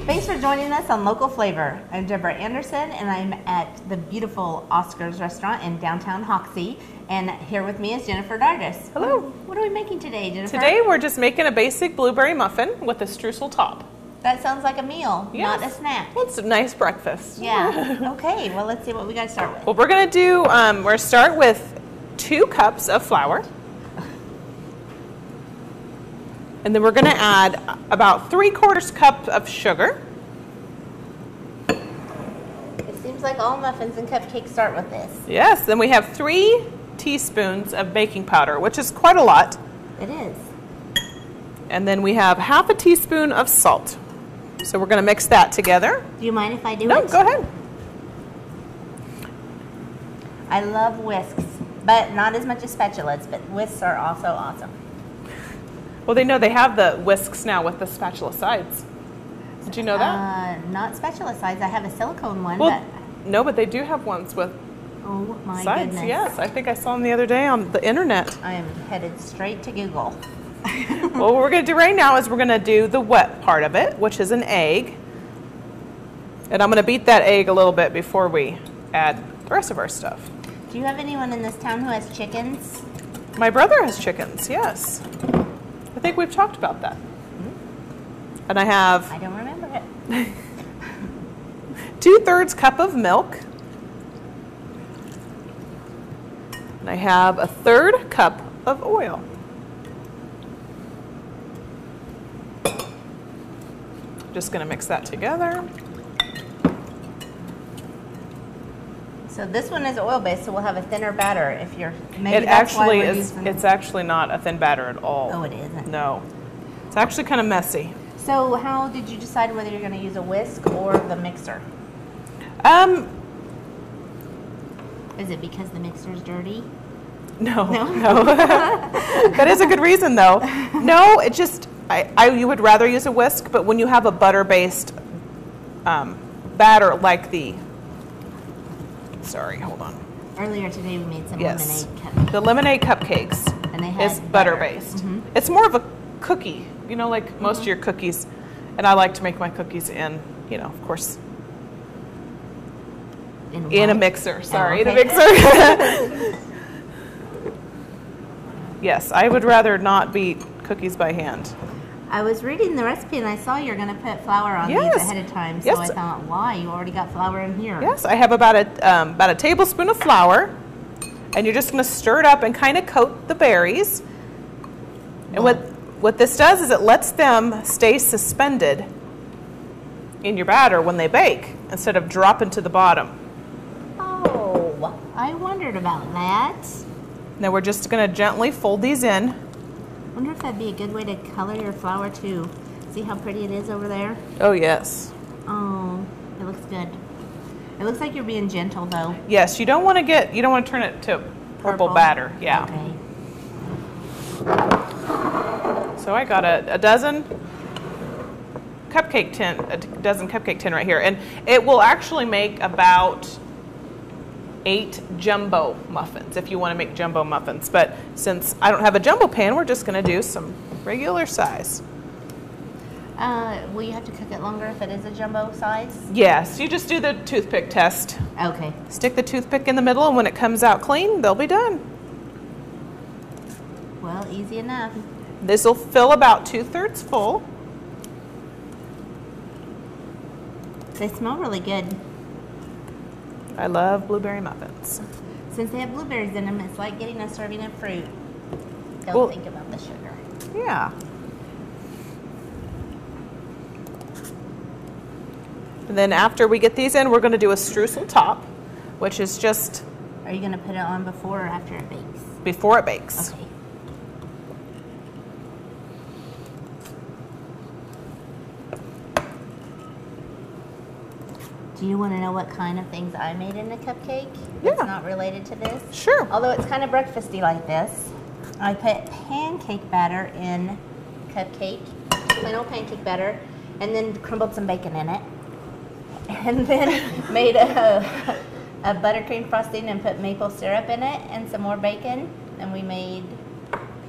Thanks for joining us on Local Flavor. I'm Deborah Anderson, and I'm at the beautiful Oscar's restaurant in downtown Hoxie. And here with me is Jennifer Dargis. Hello. What are we making today, Jennifer? Today we're just making a basic blueberry muffin with a streusel top. That sounds like a meal, Yes. not a snack. Well, it's a nice breakfast. Yeah. Okay, well, let's see what we got to start with. Well, we're going to do, we're going to start with 2 cups of flour. And then we're going to add about 3/4 cup of sugar. It seems like all muffins and cupcakes start with this. Yes, then we have 3 teaspoons of baking powder, which is quite a lot. It is. And then we have 1/2 teaspoon of salt. So we're going to mix that together. Do you mind if I do it? No, go ahead. I love whisks, but not as much as spatulas, but whisks are also awesome. Well, they know they have the whisks now with the spatula sides. Did you know that? Not spatula sides. I have a silicone one. Well, no, but they do have ones with Oh my sides. goodness. Yes, I think I saw them the other day on the internet. I am headed straight to Google. Well, what we're going to do right now is we're going to do the wet part of it, which is an egg. And I'm going to beat that egg a little bit before we add the rest of our stuff. Do you have anyone in this town who has chickens? My brother has chickens, yes. I think we've talked about that. And I have I don't remember it. 2/3 cup of milk. And I have 1/3 cup of oil. Just going to mix that together. So this one is oil-based, so we'll have a thinner batter if you're... Maybe It that's why actually we're is, using... it's actually not a thin batter at all. Oh, it isn't? No. It's actually kind of messy. So how did you decide whether you're going to use a whisk or the mixer? Is it because the mixer's dirty? No. That is a good reason, though. No, it just, you would rather use a whisk, but when you have a butter-based batter like the, sorry, hold on. Earlier today we made some Yes. lemonade cupcakes. The lemonade cupcakes And they had is butter. butter-based. Mhm. It's more of a cookie, you know, like most of your cookies. And I like to make my cookies in, you know, of course, in a mixer. Sorry, in a okay. mixer. Yes, I would rather not beat cookies by hand. I was reading the recipe and I saw you're going to put flour on Yes. these ahead of time. So Yes. I thought, why? You already got flour in here. Yes, I have about a tablespoon of flour, and you're just going to stir it up and kind of coat the berries. And what this does is it lets them stay suspended in your batter when they bake instead of dropping to the bottom. Oh, I wondered about that. Now we're just going to gently fold these in. Wonder if that'd be a good way to color your flour too. See how pretty it is over there? Oh, yes. Oh, it looks good. It looks like you're being gentle though. Yes, you don't want to turn it to purple batter. Yeah. Okay. So I got a dozen cupcake tin right here, and it will actually make about 8 jumbo muffins if you want to make jumbo muffins. But since I don't have a jumbo pan, we're just going to do some regular size. Will you have to cook it longer if it is a jumbo size? Yes, you just do the toothpick test. Okay. Stick the toothpick in the middle, and when it comes out clean, they'll be done. Well, easy enough. This will fill about 2/3 full. They smell really good. I love blueberry muffins. Since they have blueberries in them, it's like getting a serving of fruit. Don't Well- think about the sugar. Yeah. And then after we get these in, we're going to do a streusel top, which is just Are you going to put it on before or after it bakes? before it bakes. Okay. Do you want to know what kind of things I made in a cupcake? It's Yeah. not related to this. Sure. Although it's kind of breakfasty like this. I put pancake batter in cupcake, plain old pancake batter, and then crumbled some bacon in it. And then made a buttercream frosting and put maple syrup in it and some more bacon. And we made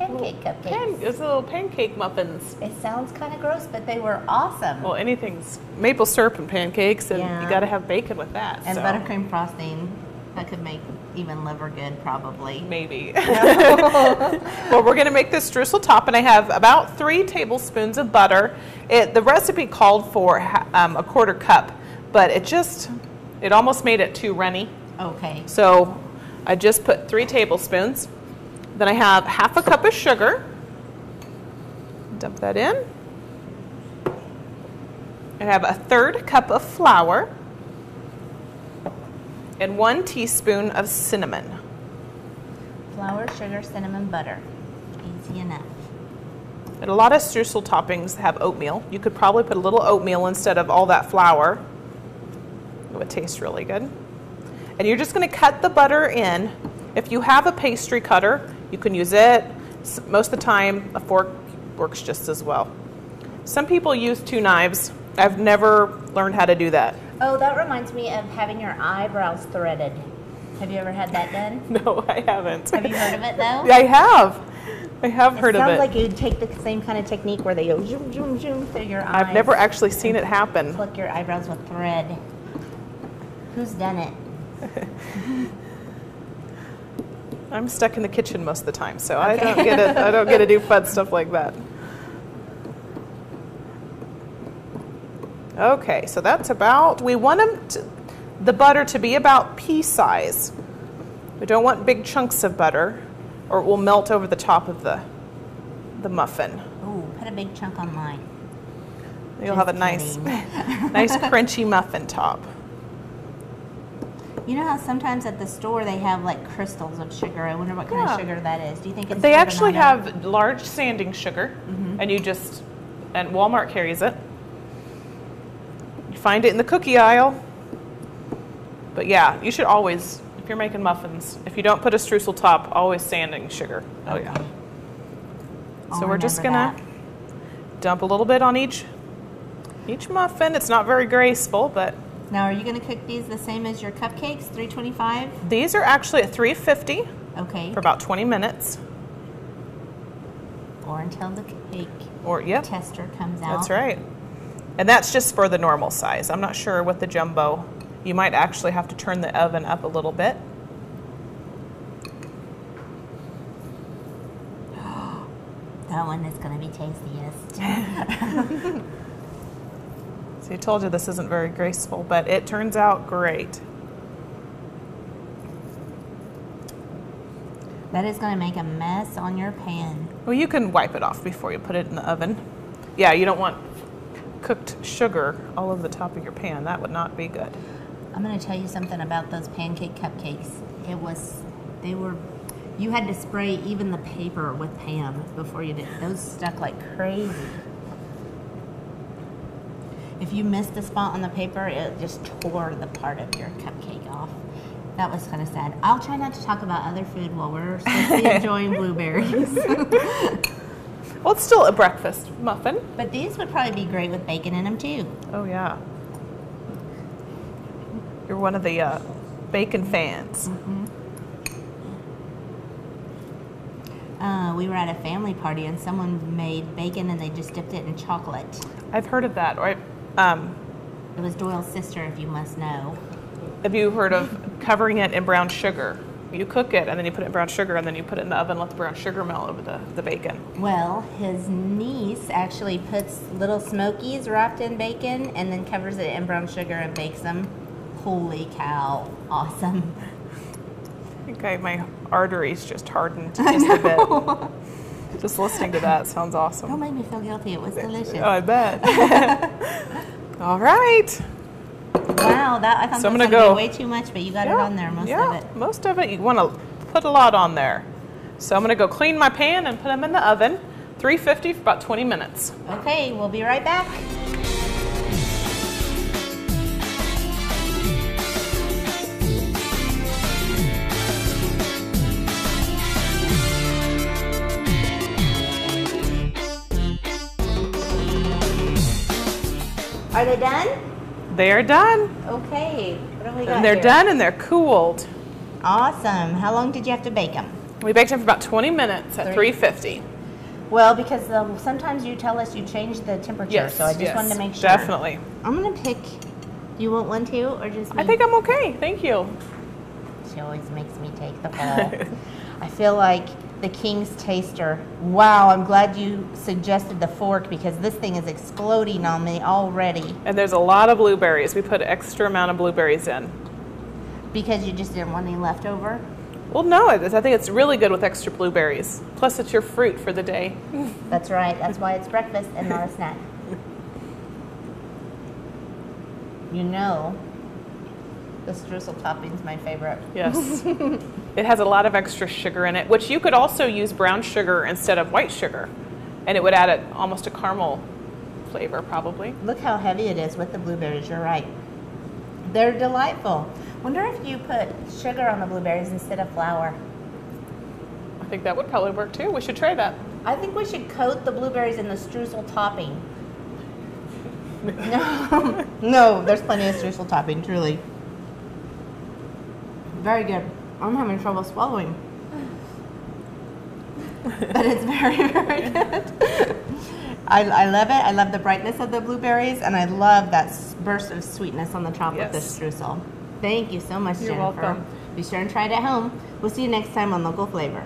pancake cupcakes. It's little pancake muffins. It sounds kind of gross, but they were awesome. Well, anything's maple syrup and pancakes, and Yeah. you got to have bacon with that. And so. buttercream frosting. That could make even liver good, probably. Maybe. Well, we're going to make this streusel top, and I have about 3 tablespoons of butter. The recipe called for a quarter cup, but it almost made it too runny. Okay. So I just put 3 tablespoons. Then I have half a cup of sugar. Dump that in. I have a 1/3 cup of flour. And 1 teaspoon of cinnamon. Flour, sugar, cinnamon, butter. Easy enough. And a lot of streusel toppings have oatmeal. You could probably put a little oatmeal instead of all that flour. It would taste really good. And you're just going to cut the butter in. If you have a pastry cutter, you can use it. Most of the time, a fork works just as well. Some people use 2 knives. I've never learned how to do that. Oh, that reminds me of having your eyebrows threaded. Have you ever had that done? No, I haven't. Have you heard of it, though? I have. I have heard of it. It sounds like you'd take the same kind of technique where they go zoom, zoom, zoom through your eyes. I've never actually seen it happen. Pluck your eyebrows with thread. Who's done it? I'm stuck in the kitchen most of the time, so okay. I don't get to do fun stuff like that. Okay, so that's we want the butter to be about pea size. We don't want big chunks of butter, or it will melt over the top of the muffin. Ooh, put a big chunk on mine. You'll have a nice crunchy muffin top. You know how sometimes at the store they have like crystals of sugar? I wonder what kind of sugar that is. Do you think it's They actually have large sanding sugar, and and Walmart carries it. You find it in the cookie aisle. But yeah, you should always, if you're making muffins, if you don't put a streusel top, always sanding sugar. Oh yeah. So we're just gonna dump a little bit on each muffin. It's not very graceful, but. Now, are you going to cook these the same as your cupcakes, 325? These are actually at 350. Okay. For about 20 minutes. Or until the cake tester comes out. That's right. And that's just for the normal size. I'm not sure with the jumbo. You might actually have to turn the oven up a little bit. That one is going to be tastiest. See, I told you this isn't very graceful, but it turns out great. That is going to make a mess on your pan. Well, you can wipe it off before you put it in the oven. Yeah, you don't want cooked sugar all over the top of your pan. That would not be good. I'm going to tell you something about those pancake cupcakes. You had to spray even the paper with Pam before you did. Those stuck like crazy. If you missed a spot on the paper, it just tore the part of your cupcake off. That was kind of sad. I'll try not to talk about other food while we're simply enjoying blueberries. Well, it's still a breakfast muffin. But these would probably be great with bacon in them too. Oh yeah. You're one of the bacon fans. Mm-hmm. We were at a family party and someone made bacon and they just dipped it in chocolate. I've heard of that. Right? It was Doyle's sister, if you must know. Have you heard of covering it in brown sugar? You cook it and then you put it in brown sugar and then you put it in the oven and let the brown sugar melt over the bacon. Well, his niece actually puts little smokies wrapped in bacon and then covers it in brown sugar and bakes them. Holy cow. Awesome. Okay, my arteries just hardened just a bit. Just listening to that sounds awesome. Don't make me feel guilty. It was delicious. Oh, I bet. All right. Wow, I thought that was going to be way too much, but you got it on there, most of it. Most of it. You want to put a lot on there. So I'm going to go clean my pan and put them in the oven, 350 for about 20 minutes. Okay, we'll be right back. Are they done? They're done. Okay. What have we got And they're here? done and they're cooled. Awesome. How long did you have to bake them? We baked them for about 20 minutes at 350. Well, because sometimes you tell us you change the temperature, Yes, so I just wanted to make sure. Definitely. I'm going to pick, do you want one too, or just me? I think I'm okay. Thank you. She always makes me take the fall. I feel like the King's Taster. Wow, I'm glad you suggested the fork because this thing is exploding on me already. And there's a lot of blueberries. We put an extra amount of blueberries in. Because you just didn't want any left over? Well, no, I think it's really good with extra blueberries. Plus, it's your fruit for the day. That's right. That's why it's breakfast and not a snack. You know, the streusel topping's my favorite. Yes. It has a lot of extra sugar in it, which you could also use brown sugar instead of white sugar. And it would add almost a caramel flavor, probably. Look how heavy it is with the blueberries. You're right. They're delightful. Wonder if you put sugar on the blueberries instead of flour. I think that would probably work too. We should try that. I think we should coat the blueberries in the streusel topping. No, no, there's plenty of streusel topping, truly. Very good. I'm having trouble swallowing. But it's very, very good. I love it. I love the brightness of the blueberries, and I love that burst of sweetness on the top of this streusel. Thank you so much, Jennifer. You're welcome. Be sure and try it at home. We'll see you next time on Local Flavor.